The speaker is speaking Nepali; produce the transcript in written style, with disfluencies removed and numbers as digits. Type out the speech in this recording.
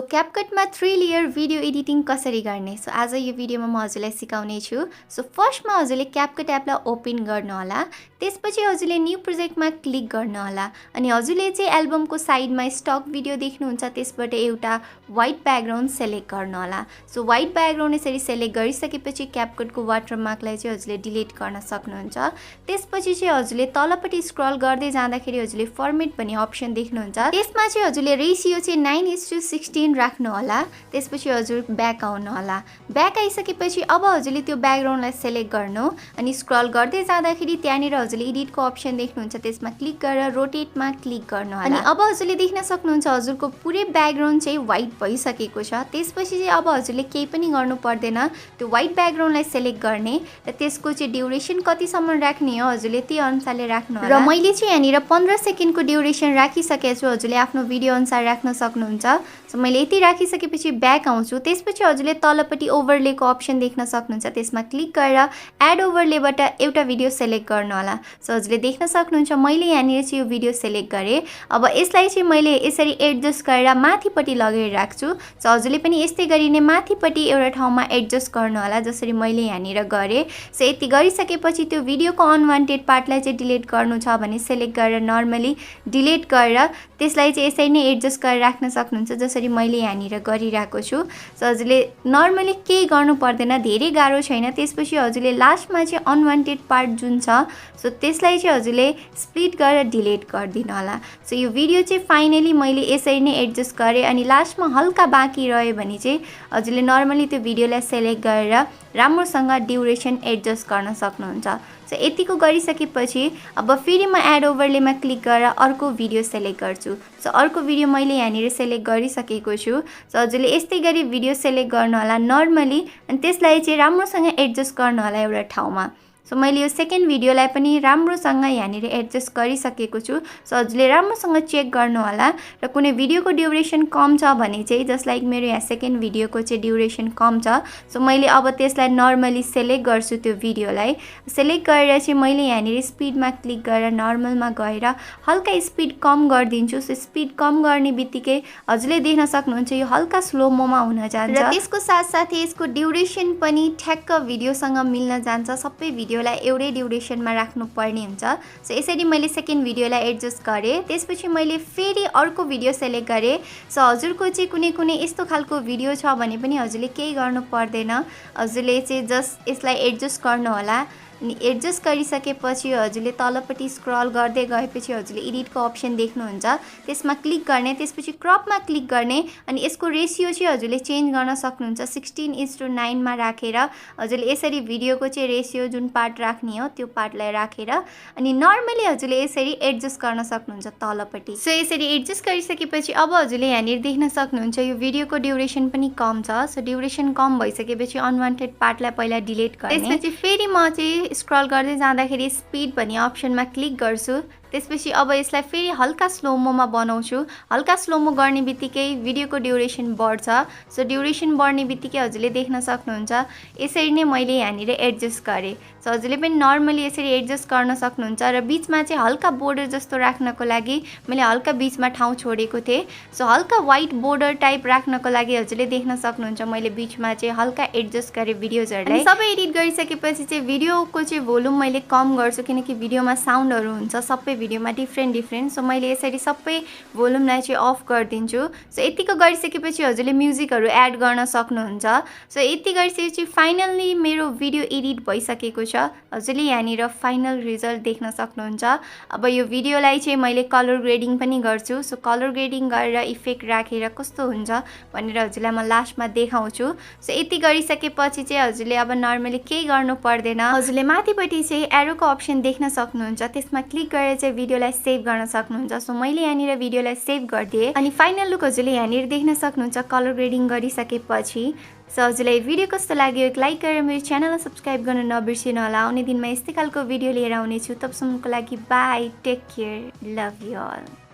क्यापकटमा 3 लेयर भिडियो एडिटिङ कसरी गर्ने। सो आज यो भिडियोमा म हजुरलाई सिकाउने छु। सो फर्स्टमा हजुरले क्यापकट एपलाई ओपन गर्न होला। त्यसपछि हजुरले न्यू प्रोजेक्टमा क्लिक गर्न होला अनि हजुरले चाहिँ एल्बमको साइडमा स्टक भिडियो देख्नुहुन्छ, त्यसबाट एउटा व्हाइट ब्याकग्राउन्ड सेलेक्ट गर्न होला। सो व्हाइट ब्याकग्राउन्ड यसरी सेलेक्ट गरिसकेपछि क्यापकटको वाटरमार्कलाई चाहिँ हजुरले डिलिट गर्न सक्नुहुन्छ। त्यसपछि चाहिँ हजुरले तलपट्टि स्क्रल गर्दै जाँदाखेरि हजुरले फर्मेट भन्ने अप्सन देख्नुहुन्छ। त्यसमा चाहिँ हजुरले रेसियो चाहिँ 9:16 राख्नु होला। त्यसपछि हजुर ब्याक आउनु होला। ब्याक आइसकेपछि अब हजुरले त्यो ब्याकग्राउन्डलाई सेलेक्ट गर्नु अनि स्क्रल गर्दै जाँदाखेरि त्यहाँनिर हजुरले एडिटको अप्सन देख्नुहुन्छ, त्यसमा क्लिक गरेर रोटेटमा क्लिक गर्नु होला। अनि अब हजुरले देख्न सक्नुहुन्छ हजुरको पुरै ब्याकग्राउन्ड चाहिँ व्हाइट भइसकेको छ। त्यसपछि चाहिँ अब हजुरले केही पनि गर्नु पर्दैन, त्यो व्हाइट ब्याकग्राउन्डलाई सेलेक्ट गर्ने र त्यसको चाहिँ ड्युरेसन कतिसम्म राख्ने हो हजुरले त्यही अनुसारले राख्नु होला। र मैले चाहिँ यहाँनिर 15 सेकेन्डको ड्युरेसन राखिसकेको छु। हजुरले आफ्नो भिडियो अनुसार राख्न सक्नुहुन्छ। सो मैले यति राखिसकेपछि ब्याक आउँछु। त्यसपछि हजुरले तलपट्टि ओभरलेको अप्सन देख्न सक्नुहुन्छ, त्यसमा क्लिक गरेर एड ओभरलेबाट एउटा भिडियो सेलेक्ट गर्नु होला। सो हजुरले देख्न सक्नुहुन्छ मैले यहाँनिर चाहिँ यो भिडियो सेलेक्ट गरेँ। अब यसलाई चाहिँ मैले यसरी एडजस्ट गरेर माथिपट्टि लगेर राख्छु। सो हजुरले पनि यस्तै गरी नै माथिपट्टि एउटा ठाउँमा एडजस्ट गर्नु होला, जसरी मैले यहाँनिर गरेँ। सो यति गरिसकेपछि त्यो भिडियोको अनवान्टेड पार्टलाई चाहिँ डिलिट गर्नु छ भने सेलेक्ट गरेर नर्मली डिलिट गरेर त्यसलाई चाहिँ यसरी नै एडजस्ट गरेर राख्न सक्नुहुन्छ, जसरी मैले यहाँनिर गरिरहेको छु। सो हजुरले नर्मली केही गर्नु पर्दैन, धेरै गाह्रो छैन। त्यसपछि हजुरले लास्टमा चाहिँ अनवान्टेड पार्ट जुन छ सो त्यसलाई चाहिँ हजुरले स्प्लिट गरेर डिलिट गरिदिनु होला। सो यो भिडियो चाहिँ फाइनली मैले यसरी नै एडजस्ट गरेँ अनि लास्टमा हल्का बाँकी रह्यो भने चाहिँ हजुरले नर्मली त्यो भिडियोलाई सेलेक्ट गरेर राम्रोसँग ड्युरेसन एडजस्ट गर्न सक्नुहुन्छ। सो यतिको गरिसकेपछि अब फेरि म एड ओभरलेमा क्लिक गरेर अर्को भिडियो सेलेक्ट गर्छु। सो अर्को भिडियो मैले यहाँनिर सेलेक्ट गरिसकेको छु। सो हजुरले यस्तै गरी भिडियो सेलेक्ट गर्नु होला नर्मली अनि त्यसलाई चाहिँ राम्रोसँग एडजस्ट गर्नु होला एउटा ठाउँमा। सो मैले यो सेकेन्ड भिडियोलाई पनि राम्रोसँग यहाँनिर एडजस्ट गरिसकेको छु। सो हजुरले राम्रोसँग चेक गर्नु होला र कुनै भिडियोको ड्युरेसन कम छ भने चाहिँ जस्ट लाइक मेरो यहाँ सेकेन्ड भिडियोको चाहिँ ड्युरेसन कम छ। सो मैले अब त्यसलाई नर्मली सेलेक्ट गर्छु। त्यो भिडियोलाई सेलेक्ट गरेर चाहिँ मैले यहाँनिर स्पिडमा क्लिक गरेर नर्मलमा गएर हल्का स्पिड कम गरिदिन्छु। सो स्पिड कम गर्ने बित्तिकै हजुरले देख्न सक्नुहुन्छ यो हल्का स्लो मोमा हुन जान्छ र त्यसको साथसाथै यसको ड्युरेसन पनि ठ्याक्क भिडियोसँग मिल्न जान्छ। सबै भिडियोलाई एउटै ड्युरेसनमा राख्नुपर्ने हुन्छ। सो यसरी मैले सेकेन्ड भिडियोलाई एडजस्ट गरेँ। त्यसपछि मैले फेरि अर्को भिडियो सेलेक्ट गरेँ। सो हजुरको चाहिँ कुनै यस्तो खालको भिडियो छ भने पनि हजुरले केही गर्नु पर्दैन, हजुरले चाहिँ जस्ट यसलाई एडजस्ट गर्नु होला। अनि एडजस्ट गरिसकेपछि हजुरले तलपट्टि स्क्रल गर्दै गएपछि हजुरले एडिटको अप्सन देख्नुहुन्छ, त्यसमा क्लिक गर्ने। त्यसपछि क्रपमा क्लिक गर्ने अनि यसको रेसियो चाहिँ हजुरले चेन्ज गर्न सक्नुहुन्छ। 16:9 मा राखेर हजुरले यसरी भिडियोको चाहिँ रेसियो जुन पार्ट राख्ने हो त्यो पार्टलाई राखेर अनि नर्मली हजुरले यसरी एडजस्ट गर्न सक्नुहुन्छ तलपट्टि। सो यसरी एडजस्ट गरिसकेपछि अब हजुरले यहाँनिर देख्न सक्नुहुन्छ यो भिडियोको ड्युरेसन पनि कम छ। सो ड्युरेसन कम भइसकेपछि अनवान्टेड पार्टलाई पहिला डिलिट गर्ने। त्यसपछि फेरि म चाहिँ स्क्रल गर्दै जाँदाखेरि स्पिड भन्ने अप्सनमा क्लिक गर्छु। त्यसपछि अब यसलाई फेरि हल्का स्लोमोमा बनाउँछु। हल्का स्लोमो गर्ने बित्तिकै भिडियोको ड्युरेसन बढ्छ। सो ड्युरेसन बढ्ने बित्तिकै हजुरले देख्न सक्नुहुन्छ यसरी नै मैले यहाँनिर एडजस्ट गरेँ। सो हजुरले पनि नर्मली यसरी एडजस्ट गर्न सक्नुहुन्छ र बिचमा चाहिँ हल्का बोर्डर जस्तो राख्नको लागि मैले हल्का बिचमा ठाउँ छोडेको थिएँ। सो हल्का व्हाइट बोर्डर टाइप राख्नको लागि हजुरले देख्न सक्नुहुन्छ मैले बिचमा चाहिँ हल्का एडजस्ट गरेँ भिडियोजहरूलाई। सबै एडिट गरिसकेपछि चाहिँ भिडियोको चाहिँ भोल्युम मैले कम गर्छु, किनकि भिडियोमा साउन्डहरू हुन्छ सबै भिडियोमा डिफ्रेन्ट। सो मैले यसरी सबै भोल्युमलाई चाहिँ अफ गरिदिन्छु। सो यतिको गरिसकेपछि हजुरले म्युजिकहरू एड गर्न सक्नुहुन्छ। सो यति गरिसकेपछि फाइनल्ली मेरो भिडियो एडिट भइसकेको छ। हजुरले यहाँनिर फाइनल रिजल्ट देख्न सक्नुहुन्छ। अब यो भिडियोलाई चाहिँ मैले कलर ग्रेडिङ पनि गर्छु। सो कलर ग्रेडिङ गरेर इफेक्ट राखेर कस्तो हुन्छ भनेर हजुरलाई म लास्टमा देखाउँछु। सो यति गरिसकेपछि चाहिँ हजुरले अब नर्मली केही गर्नु पर्दैन, हजुरले माथिपट्टि चाहिँ एरोको अप्सन देख्न सक्नुहुन्छ, त्यसमा क्लिक गरेर चाहिँ भिडियोलाई सेभ गर्न सक्नुहुन्छ। सो मैले यहाँनिर भिडियोलाई सेभ गरिदिएँ अनि फाइनल लुक हजुरले यहाँनिर देख्न सक्नुहुन्छ कलर ग्रेडिङ गरिसकेपछि। सो हजुरलाई भिडियो कस्तो लाग्यो एक लाइक गरेर मेरो च्यानललाई सब्सक्राइब गर्न नबिर्सिनु होला। आउने दिनमा यस्तै खालको भिडियो लिएर आउनेछु। तबसम्मको लागि bye, take care, love you all.